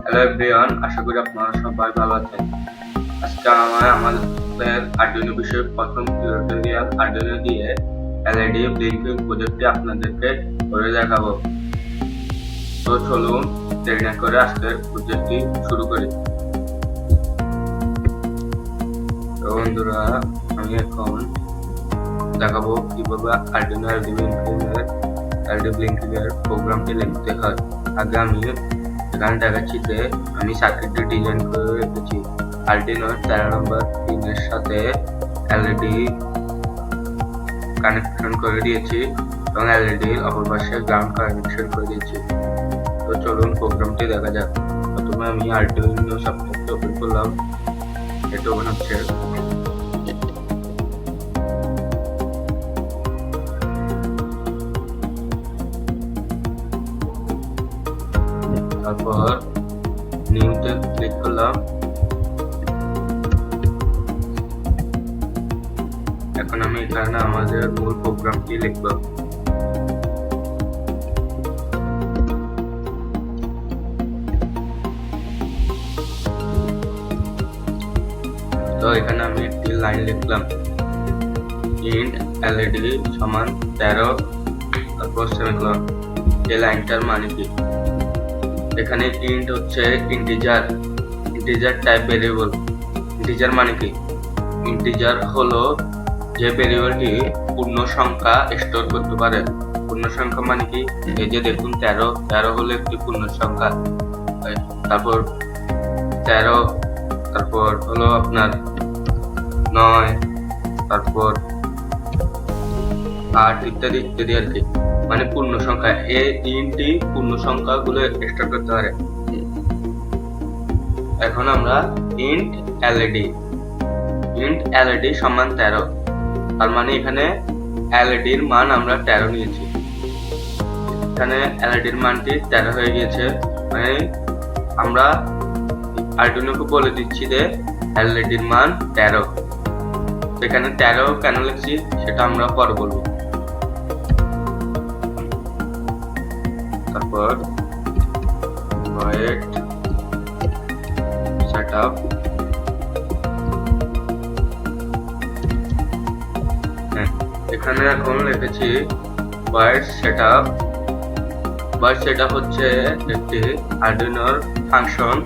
Hello everyone, আশা করি আপনারা সবাই ভালো আছেন। আজকে আমাদের আরডুইনো বিষয়ের প্রথম টিউটোরিয়াল আরডুইনো দিয়ে এলইডি ব্লিঙ্কিং প্রজেক্টটি আপনাদেরকে করে দেখাবো। তো চলুন দেরি না করে আজকের প্রজেক্টটি শুরু করি। তো বন্ধুরা, আমি এখন দেখাবো কিভাবে আরডুইনো এলইডি ব্লিঙ্কিং এর প্রোগ্রামটি লিখতে হয়। আগে আমি এখানে দেখাচ্ছি যে আমি সার্কিটটি ডিজাইন করে রেখেছি। আরডুইনো 13 নম্বর পিনের সাথে এলইডি কানেকশন করে দিয়েছি এবং এলইডি অপর পাশে গ্রাউন্ড কানেকশন করে দিয়েছি। তো চলুন প্রোগ্রামটি দেখা যাক। প্রথমে আমি আরডুইনো সফটওয়্যারটি ওপেন করলাম। এটা ওপেন হচ্ছে। তারপর নিউতে ক্লিক করলাম। এখন আমি এখানে আমাদের মূল প্রোগ্রামটি লিখব। তো এখানে আমি একটি লাইন লিখলাম, ইন্ট এলইডি সমান 13, তারপর সেমিকোলন। এই লাইনটার মানে কি? এখানে ইন্ট হচ্ছে ইন্টিজার টাইপ ভেরিয়েবল। ইন্টিজার মানে কি? ইন্টিজার হলো যে ভেরিয়েবলটি পূর্ণ সংখ্যা স্টোর করতে পারে। পূর্ণ সংখ্যা মানে কি? এই যে দেখুন 13 হলো একটি পূর্ণ সংখ্যা। তারপর 13, তারপর হলো আপনার 9, তারপর 8 ইত্যাদি ইত্যাদি আর কি। মানে পূর্ণ সংখ্যা, এই ইন্টটি পূর্ণ সংখ্যাগুলো স্টোর করতে পারে। এখন আমরা ইন্ট এলইডি সমান 13, তার মানে এখানে এলইডির মান আমরা 13 নিয়েছি। এখানে এলইডির মানটি 13 হয়ে গিয়েছে। মানে আমরা আরডুইনোকে বলে দিচ্ছি যে এলইডির মান 13। এখানে 13 কেন লিখছি সেটা আমরা পরে বলবো। তারপর void setup, এখানে এখন লিখেছি void setup হচ্ছে একটি আরডুইনোর ফাংশন,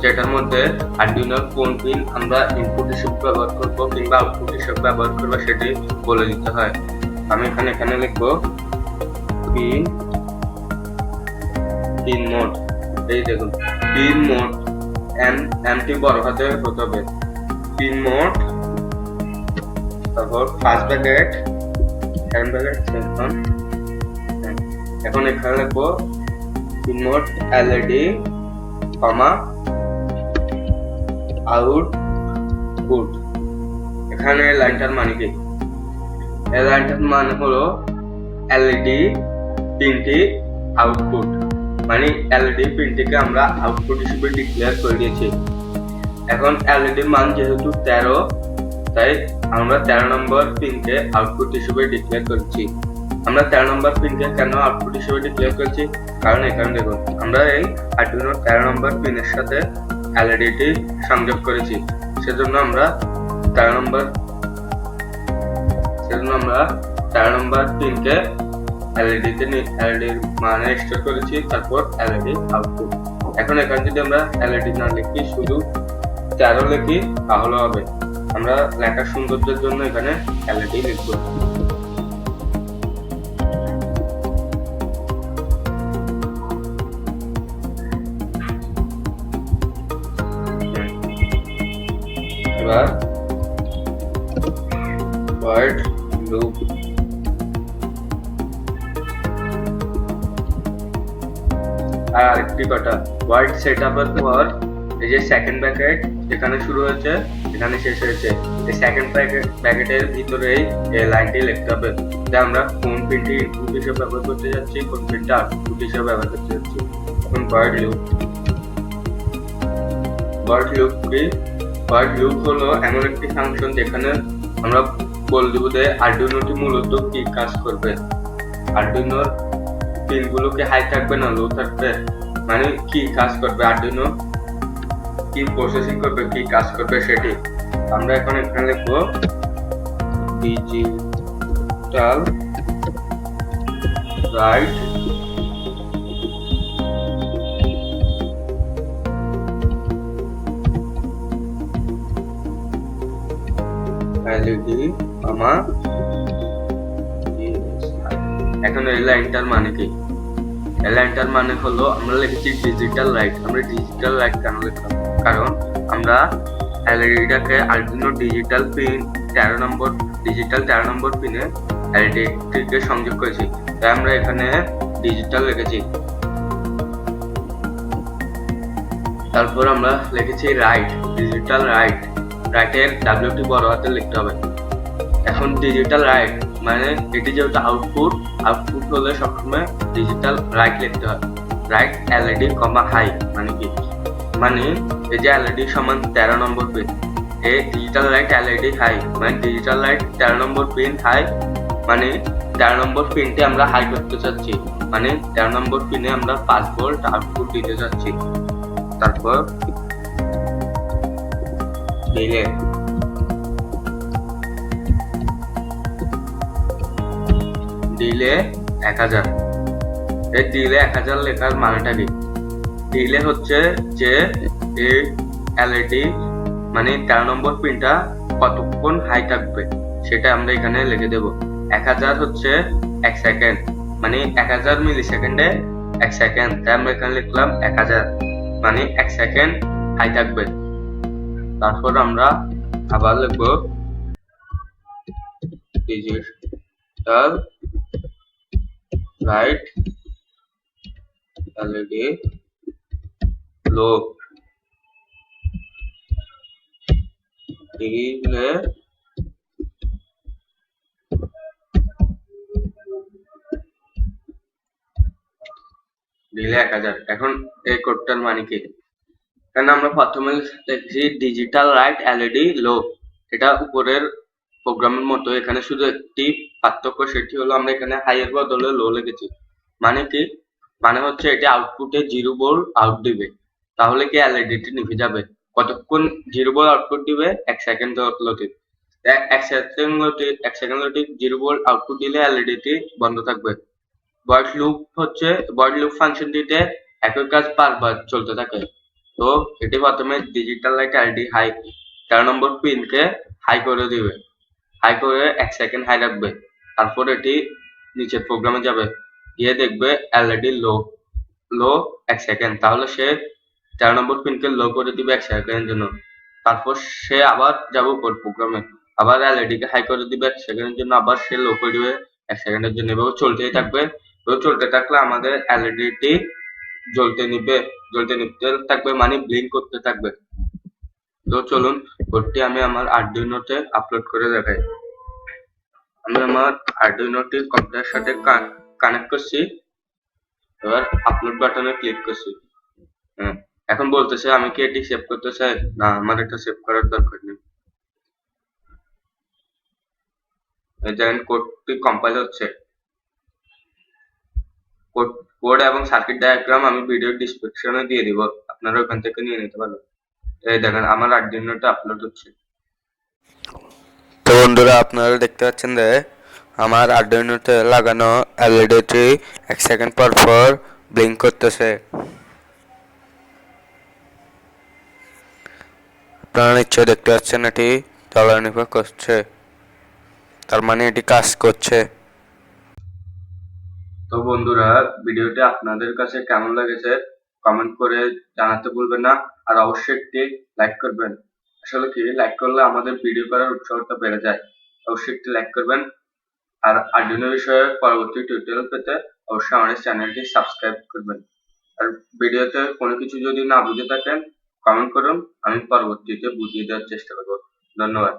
যেটার মধ্যে আরডুইনোর কোন পিন আমরা ইনপুট হিসেবে ব্যবহার করব কিংবা আউটপুট হিসেবে ব্যবহার করব সেটি বলে দিতে হয়। আমি এখানে লিখবো পিন মোড। এই দেখুন পিন মোড, এমটি বড় হাতে হতে হবে। পিন মোড, তারপর first bracket, second bracket, semicolon. এখন এখানে লিখবো পিন মোড এলইডি কমা আউটপুট। এখানে লাইনটার মানে কি? এই লাইনটার মানে হলো এলইডি পিনটি আউটপুট, মানে এলইডি পিনটিকে আমরা আউটপুট হিসেবে ডিক্লেয়ার করে দিয়েছি। এখন এলইডি মান যেহেতু 13, তাই আমরা 13 নম্বর পিনকে আউটপুট হিসেবে ডিক্লেয়ার করেছি। আমরা 13 নম্বর পিনকে কেন আউটপুট হিসেবে ডিক্লেয়ার করেছি? কারণ এখানে দেখুন আমরা এই আরডুইনো 13 নম্বর পিনের সাথে এলইডিটি সংযোগ করেছি। সেজন্য আমরা 13 নম্বর পিনকে এলইডির মানে স্টোর করেছি, তারপর এলইডি আউটপুট। এখন এখানে যদি আমরা এলইডি না লিখি, শুধু 13 লিখি, তাহলে হবে। আমরা লেখার সৌন্দর্যের জন্য এখানে এলইডি লিখব। এবার void loop, আর আরেকটি কথা, void সেটআপের পর এই যে সেকেন্ড ব্র্যাকেট যেখানে শুরু হয়েছে এখানে শেষ হয়েছে, এই সেকেন্ড ব্র্যাকেটের ভিতরেই এই লাইনটি লিখতে হবে যে আমরা কোন পিনটি ইনপুট হিসেবে ব্যবহার করতে যাচ্ছি, কোন পিনটা আউটপুট হিসেবে ব্যবহার করতে যাচ্ছি। এখন void loop হলো এমন একটি ফাংশন যেখানে আমরা বলে দেব যে আরডুইনোটি মূলত কি কাজ করবে। আরডুইনোর পিনগুলো কি হাই থাকবে না লো থাকবে, মানে কি কাজ করবে আরডুইনো, কি প্রসেসিং করবে, কি কাজ করবে সেটি আমরা এখন এখানে লিখবো ডিজিটাল রাইট এলইডি আমার। এখন এই লাইনটার মানে কি? এই লাইনটার মানে হলো আমরা লিখেছি ডিজিটাল লাইট। আমরা ডিজিটাল লাইট কেন লিখলাম? কারণ আমরা এলইডিটাকে আরডুইনো ডিজিটাল পিন 13 নম্বর পিনে এলইডিটিকে সংযোগ করেছি, তাই আমরা এখানে ডিজিটাল লিখেছি। তারপর আমরা লিখেছি রাইট, ডিজিটাল রাইট। রাইটের ডাব্লিউটি বড় হাতে লিখতে হবে। এখন ডিজিটাল রাইট মানে এটি যেহেতু আউটপুট হলে সবসময় ডিজিটাল রাইট লিখতে হয়। রাইট এলইডি কমা হাই মানে কি? মানে এই যে এলইডি সমান 13 নম্বর পিন, এই ডিজিটাল লাইট এলইডি হাই মানে ডিজিটাল লাইট 13 নম্বর পিন হাই, মানে 13 নম্বর পিনটি আমরা হাই করতে চাচ্ছি, মানে 13 নম্বর পিনে আমরা 5 ভোল্ট আউটপুট দিতে চাচ্ছি। তারপর ডিলে, ডিলে 1000। এই ডিলে 1000 লেখার মানেটা কি? ডিলে হচ্ছে যে এই এলইডি মানে 13 নম্বর পিনটা কতক্ষণ হাই থাকবে সেটা আমরা এখানে লিখে দেব। 1000 হচ্ছে 1 সেকেন্ড, মানে 1000 মিলি সেকেন্ডে 1 সেকেন্ড, তাই আমরা এখানে লিখলাম 1000 মানে 1 সেকেন্ড হাই থাকবে। তারপর আমরা আবার লিখব ডিজিটাল রাইট এলইডি লো, ডিলে ডিলে 1000। এখন এই কোডটার মানে কি? কারণ আমরা প্রথমে লিখছি ডিজিটাল রাইট এলইডি লো, এটা উপরের প্রোগ্রামের মতো। এখানে শুধু একটি পার্থক্য, সেটি হলো আমরা এখানে হাই এর বদলে লো লিখেছি। মানে কি? মানে হচ্ছে এটা আউটপুটে 0 ভোল্ট আউট দিবে, তাহলে কি এলইডিটি নিভে যাবে। কতক্ষণ 0 ভোল্ট আউটপুট দিবে? 1 সেকেন্ড লতি। 1 সেকেন্ড লতি 1 সেকেন্ড লতি 0 ভোল্ট আউটপুট দিলে এলইডিটি বন্ধ থাকবে। ভয়েড লুপ হচ্ছে ভয়েড লুপ ফাংশনটিতে একই কাজ বারবার চলতে থাকে। তো এটি প্রথমে ডিজিটাল লাইট এলইডি হাই 13 নম্বর পিনকে হাই করে দিবে, হাই করে 1 সেকেন্ড হাই রাখবে। তারপর এটি নিচের প্রোগ্রামে যাবে, গিয়ে দেখবে এলইডি লো 1 সেকেন্ড, তাহলে সে 13 নম্বর পিনকে লো করে দিবে 1 সেকেন্ডের জন্য। তারপর সে আবার যাবে উপর প্রোগ্রামে, আবার এলইডি কে হাই করে দিবে 1 সেকেন্ডের জন্য, আবার সে লো করে দিবে 1 সেকেন্ডের জন্য। এভাবে চলতেই থাকবে। তো চলতে থাকলে আমাদের এলইডিটি জ্বলতে নিতে থাকবে, মানে ব্লিঙ্ক করতে থাকবে। তো চলুন কোডটি আমি আমার আরডুইনোতে আপলোড করে দেখাই। আমি আমার আরডুইনোটি কম্পিউটারের সাথে কানেক্ট করছি, এবার আপলোড বাটনে ক্লিক করছি। এখন বলতেছে আমি কি এটি সেভ করতে চাই? না, আমার এটা সেভ করার দরকার নেই। দেখেন কোডটি কম্পাইল হচ্ছে। কোড এবং সার্কিট ডায়াগ্রাম আমি ভিডিও ডেসক্রিপশনে দিয়ে দিব, আপনারা ওখান থেকে নিয়ে নিতে পারবেন। এই দেখেন আমার আরডুইনোটা আপলোড হচ্ছে। তো বন্ধুরা, আপনারা দেখতে পাচ্ছেন যে আমার আরডুইনোতে লাগানো এলইডিটি 1 সেকেন্ড পর পর ব্লিঙ্ক করতেছে। আপনারা নিশ্চয়ই দেখতে পাচ্ছেন এটি জ্বলানিভা করছে, তার মানে এটি কাজ করছে। তো বন্ধুরা, ভিডিওটি আপনাদের কাছে কেমন লেগেছে কমেন্ট করে জানাতে ভুলবেন না, আর অবশ্যই একটি লাইক করবেন। আসলে কি, লাইক করলে আমাদের ভিডিও করার উৎসাহটা বেড়ে যায়। অবশ্যই একটি লাইক করবেন। আর আরডুইনো বিষয়ে পরবর্তী টিউটোরিয়াল পেতে অবশ্যই আমাদের চ্যানেলটি সাবস্ক্রাইব করবেন। আর ভিডিওতে কোনো কিছু যদি না বুঝে থাকেন কমেন্ট করুন, আমি পরবর্তীতে বুঝিয়ে দেওয়ার চেষ্টা করব। ধন্যবাদ।